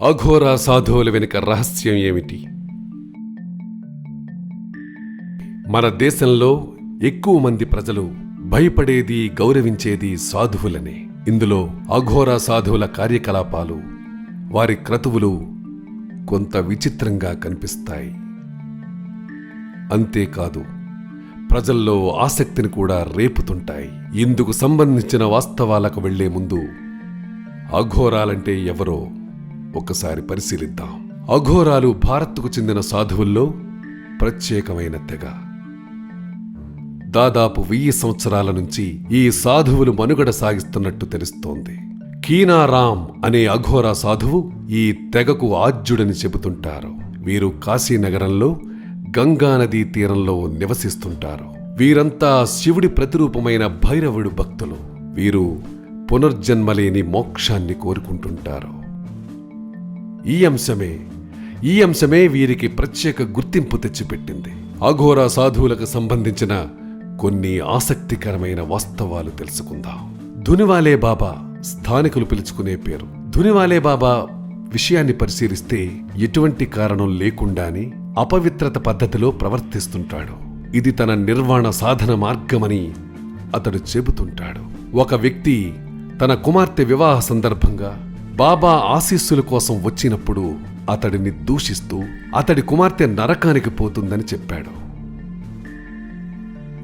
అఘోరా సాధువుల వెనుక రహస్యం ఏమిటి? మన దేశంలో ఎక్కువ మంది ప్రజలు భయపడేది, గౌరవించేది సాధువులనే. ఇందులో అఘోరా సాధువుల కార్యకలాపాలు, వారి క్రతువులు కొంత విచిత్రంగా కనిపిస్తాయి. అంతేకాదు, ప్రజల్లో ఆసక్తిని కూడా రేపుతుంటాయి. ఇందుకు సంబంధించిన వాస్తవాలకు వెళ్లే ముందు అఘోరాలంటే ఎవరో ఒకసారి పరిశీలిద్దాం. అఘోరాలు భారత్కు చెందిన సాధువుల్లో ప్రత్యేకమైన తెగ. దాదాపు 1000 సంవత్సరాల నుంచి ఈ సాధువులు మనుగడ సాగిస్తున్నట్టు తెలుస్తోంది. కీనారాం అనే అఘోరా సాధువు ఈ తెగకు ఆద్యుడని చెబుతుంటారు. వీరు కాశీనగరంలో గంగానదీ తీరంలో నివసిస్తుంటారు. వీరంతా శివుడి ప్రతిరూపమైన భైరవుడు భక్తులు. వీరు పునర్జన్మలేని మోక్షాన్ని కోరుకుంటుంటారు. ఈ అంశమే వీరికి ప్రత్యేక గుర్తింపు తెచ్చిపెట్టింది. అఘోరా సాధువులకు సంబంధించిన కొన్ని ఆసక్తికరమైన వాస్తవాలు తెలుసుకుందాం. ధునివాలే బాబా స్థానికులు పిలుచుకునే పేరు. ధునివాలే బాబా విషయాన్ని పరిశీలిస్తే ఎటువంటి కారణం లేకుండానే అపవిత్రత పద్ధతిలో ప్రవర్తిస్తుంటాడు. ఇది తన నిర్వాణ సాధన మార్గమని అతడు చెబుతుంటాడు. ఒక వ్యక్తి తన కుమార్తె వివాహ సందర్భంగా బాబా ఆశీస్సుల కోసం వచ్చినప్పుడు అతడిని దూషిస్తూ అతడి కుమార్తె నరకానికి పోతుందని చెప్పాడు.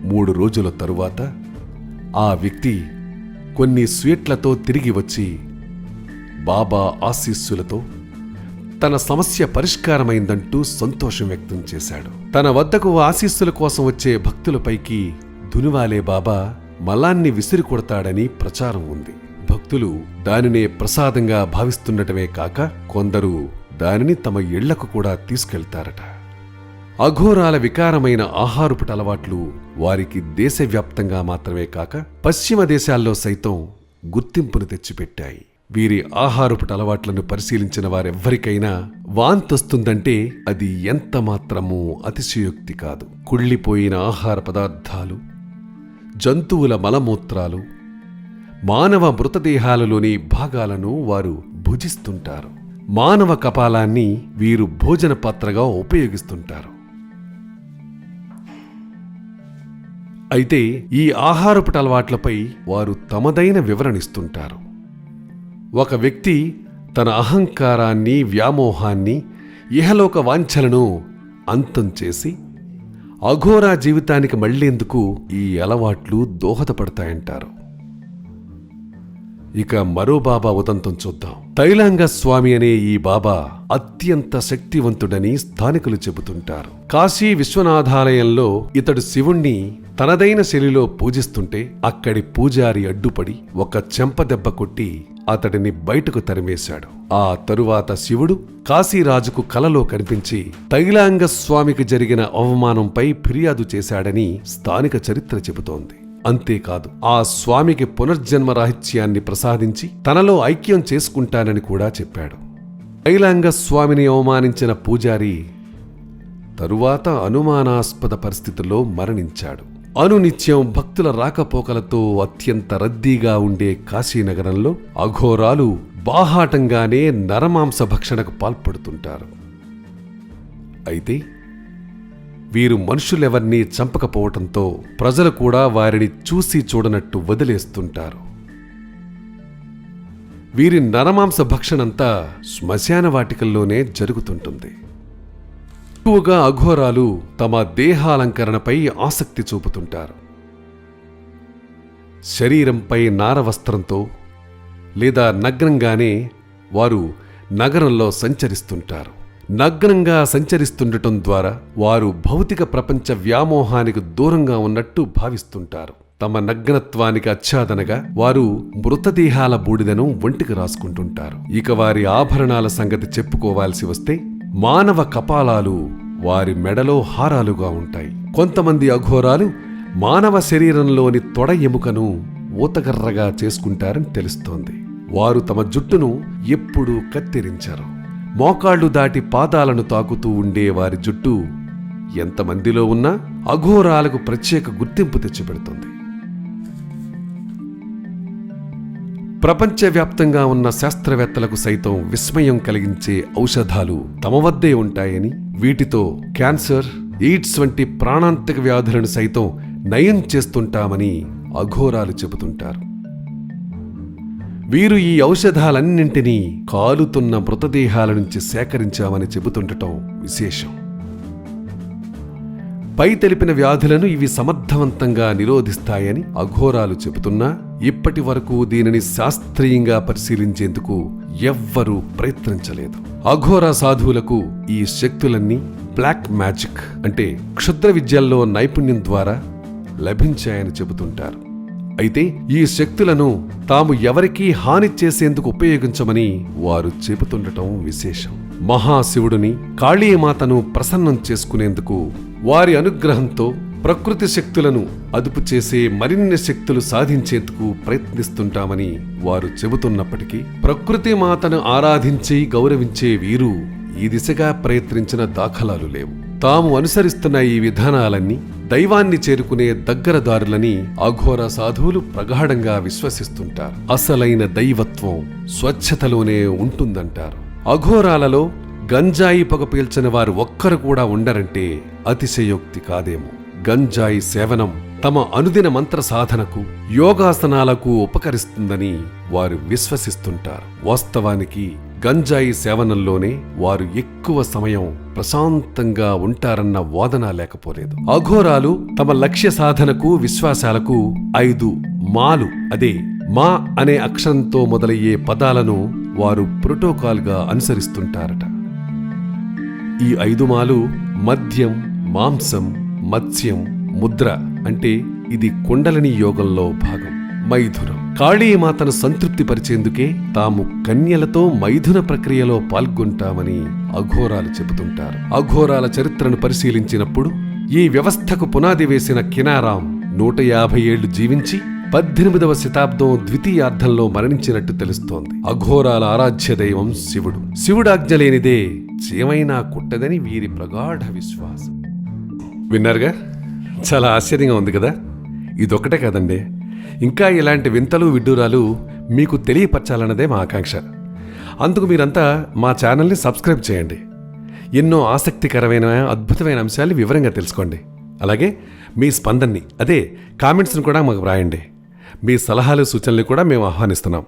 3 రోజుల తరువాత ఆ వ్యక్తి కొన్ని స్వీట్లతో తిరిగి వచ్చి బాబా ఆశీస్సులతో తన సమస్య పరిష్కారమైందంటూ సంతోషం వ్యక్తం చేశాడు. తన వద్దకు ఆశీస్సుల కోసం వచ్చే భక్తులపైకి ధునివాలే బాబా మలాన్ని విసిరి కొడతాడని ప్రచారం ఉంది. భక్తులు దానినే ప్రసాదంగా భావిస్తుండటమే కాక కొందరు దానిని తమ ఇళ్లకు కూడా తీసుకెళ్తారట. అఘోరాల వికారమైన ఆహారపు అలవాట్లు వారికి దేశవ్యాప్తంగా మాత్రమే కాక పశ్చిమ దేశాల్లో సైతం గుర్తింపును తెచ్చిపెట్టాయి. వీరి ఆహారపు అలవాట్లను పరిశీలించిన వారెవ్వరికైనా వాంతొస్తుందంటే అది ఎంత మాత్రమూ అతిశయోక్తి కాదు. కుళ్ళిపోయిన ఆహార పదార్థాలు, జంతువుల మలమూత్రాలు, మానవ మృతదేహాలలోని భాగాలను వారు భుజిస్తుంటారు. మానవ కపాలాన్ని వీరు భోజన పాత్రగా ఉపయోగిస్తుంటారు. అయితే ఈ ఆహారపు అలవాట్లపై వారు తమదైన వివరణిస్తుంటారు. ఒక వ్యక్తి తన అహంకారాన్ని, వ్యామోహాన్ని, ఇహలోక వాంఛలను అంతం చేసి అఘోరా జీవితానికి మళ్లేందుకు ఈ అలవాట్లు దోహదపడతాయంటారు. ఇక మరో బాబా ఉదంతం చూద్దాం. తైలాంగ స్వామి అనే ఈ బాబా అత్యంత శక్తివంతుడని స్థానికులు చెబుతుంటారు. కాశీ విశ్వనాథాలయంలో ఇతడు శివుణ్ణి తనదైన శైలిలో పూజిస్తుంటే అక్కడి పూజారి అడ్డుపడి ఒక చెంపదెబ్బ కొట్టి అతడిని బయటకు తరిమేశాడు. ఆ తరువాత శివుడు కాశీరాజుకు కలలో కనిపించి తైలాంగ స్వామికి జరిగిన అవమానంపై ఫిర్యాదు చేశాడని స్థానిక చరిత్ర చెబుతోంది. అంతేకాదు, ఆ స్వామికి పునర్జన్మ రాహిత్యాన్ని ప్రసాదించి తనలో ఐక్యం చేసుకుంటానని కూడా చెప్పాడు. తైలాంగ స్వామిని అవమానించిన పూజారి తరువాత అనుమానాస్పద పరిస్థితుల్లో మరణించాడు. అనునిత్యం భక్తుల రాకపోకలతో అత్యంత రద్దీగా ఉండే కాశీనగరంలో అఘోరాలు బాహాటంగానే నరమాంస భక్షణకు పాల్పడుతుంటారు. అయితే వీరు మనుషులెవర్నీ చంపకపోవటంతో ప్రజలు కూడా వారిని చూసి చూడనట్టు వదిలేస్తుంటారు. వీరి నరమాంస భక్షణంతా శ్మశాన వాటికల్లోనే జరుగుతుంటుంది. ఎక్కువగా అఘోరాలు తమ దేహాలంకరణపై ఆసక్తి చూపుతుంటారు. శరీరంపై నారవస్త్రంతో లేదా నగ్నంగానే వారు నగరంలో సంచరిస్తుంటారు. నగ్నంగా సంచరిస్తుండటం ద్వారా వారు భౌతిక ప్రపంచ వ్యామోహానికి దూరంగా ఉన్నట్టు భావిస్తుంటారు. తమ నగ్నత్వానికి ఆచ్ఛాదనగా వారు మృతదేహాల బూడిదను ఒంటికి రాసుకుంటుంటారు. ఇక వారి ఆభరణాల సంగతి చెప్పుకోవాల్సి వస్తే మానవ కపాలాలు వారి మెడలో హారాలుగా ఉంటాయి. కొంతమంది అఘోరాలు మానవ శరీరంలోని తొడ ఎముకను ఊతగర్రగా చేసుకుంటారని తెలుస్తోంది. వారు తమ జుట్టును ఎప్పుడూ కత్తిరించారు. మోకాళ్లు దాటి పాదాలను తాకుతూ ఉండే వారి జుట్టు ఎంతమందిలో ఉన్నా అఘోరాలకు ప్రత్యేక గుర్తింపు తెచ్చిపెడుతుంది. ప్రపంచవ్యాప్తంగా ఉన్న శాస్త్రవేత్తలకు సైతం విస్మయం కలిగించే ఔషధాలు తమ వద్దే ఉంటాయని, వీటితో క్యాన్సర్, ఎయిడ్స్ వంటి ప్రాణాంతక వ్యాధులను సైతం నయం చేస్తుంటామని అఘోరాలు చెబుతుంటారు. వీరు ఈ ఔషధాలన్నింటినీ కాలుతున్న మృతదేహాల నుంచి సేకరించామని చెబుతుండటం విశేషం. పై తెలిపిన వ్యాధులను ఇవి సమర్థవంతంగా నిరోధిస్తాయని అఘోరాలు చెబుతున్నా ఇప్పటి వరకు దీనిని శాస్త్రీయంగా పరిశీలించేందుకు ఎవ్వరూ ప్రయత్నించలేదు. అఘోరా సాధువులకు ఈ శక్తులన్నీ బ్లాక్ మ్యాజిక్ అంటే క్షుద్ర విద్యల్లో నైపుణ్యం ద్వారా లభించాయని చెబుతుంటారు. అయితే ఈ శక్తులను తాము ఎవరికీ హాని చేసేందుకు ఉపయోగించమని వారు చెబుతుండటం విశేషం. మహాశివుడిని, కాళీమాతను ప్రసన్నం చేసుకునేందుకు వారి అనుగ్రహంతో ప్రకృతి శక్తులను అదుపు చేసే మరిన్ని శక్తులు సాధించేందుకు ప్రయత్నిస్తుంటామని వారు చెబుతున్నప్పటికీ ప్రకృతి మాతను ఆరాధించి గౌరవించే వీరు ఈ దిశగా ప్రయత్నించిన దాఖలాలు లేవు. తాము అనుసరిస్తున్న ఈ విధానాలన్నీ దైవాన్ని చేరుకునే దగ్గర దారులని అఘోరా సాధువులు ప్రగాఢంగా విశ్వసిస్తుంటారు. అసలైన దైవత్వం స్వచ్ఛతలోనే ఉంటుందంటారు. అఘోరాలలో గంజాయి పొగ పీల్చని వారు ఒక్కరు కూడా ఉండరంటే అతిశయోక్తి కాదేమో. గంజాయి సేవనం తమ అనుదిన మంత్ర సాధనకు, యోగాసనాలకు ఉపకరిస్తుందని వారు విశ్వసిస్తుంటారు. వాస్తవానికి గంజాయి సేవనంలోనే వారు ఎక్కువ సమయం ప్రశాంతంగా ఉంటారన్న వాదన లేకపోలేదు. అఘోరాలు తమ లక్ష్య సాధనకు, విశ్వాసాలకు 5 మాలు అదే మా అనే అక్షరంతో మొదలయ్యే పదాలను వారు ప్రోటోకాల్గా అనుసరిస్తుంటారట. ఈ 5 మాలు మద్యం, మాంసం, మత్స్యం, ముద్ర అంటే ఇది కుండలిని యోగంలో భాగం. మైథునం కాళీమాతను సంతృప్తిపరిచేందుకే తాము కన్యలతో మైథున ప్రక్రియలో పాల్గొంటామని అఘోరాలు చెబుతుంటారు. అఘోరాల చరిత్రను పరిశీలించినప్పుడు ఈ వ్యవస్థకు పునాది వేసిన కినారాం 150 ఏళ్లు జీవించి 18వ శతాబ్దం ద్వితీయార్ధంలో మరణించినట్టు తెలుస్తోంది. అఘోరాల ఆరాధ్య దైవం శివుడు. శివుడాజ్ఞ లేనిదే చీమైనా కుట్టదని వీరి ప్రగాఢ విశ్వాసం. విన్నారుగా? చాలా ఆశ్చర్యంగా ఉంది కదా? ఇదొక్కటే కాదండి, ఇంకా ఇలాంటి వింతలు విడ్డూరాలు మీకు తెలియపరచాలన్నదే మా ఆకాంక్ష. అందుకు మీరంతా మా ఛానల్ని సబ్స్క్రైబ్ చేయండి. ఎన్నో ఆసక్తికరమైన, అద్భుతమైన అంశాలు వివరంగా తెలుసుకోండి. అలాగే మీ స్పందనని, అదే కామెంట్స్ని కూడా మాకు వ్రాయండి. మీ సలహాలు, సూచనలు కూడా మేము ఆహ్వానిస్తున్నాం.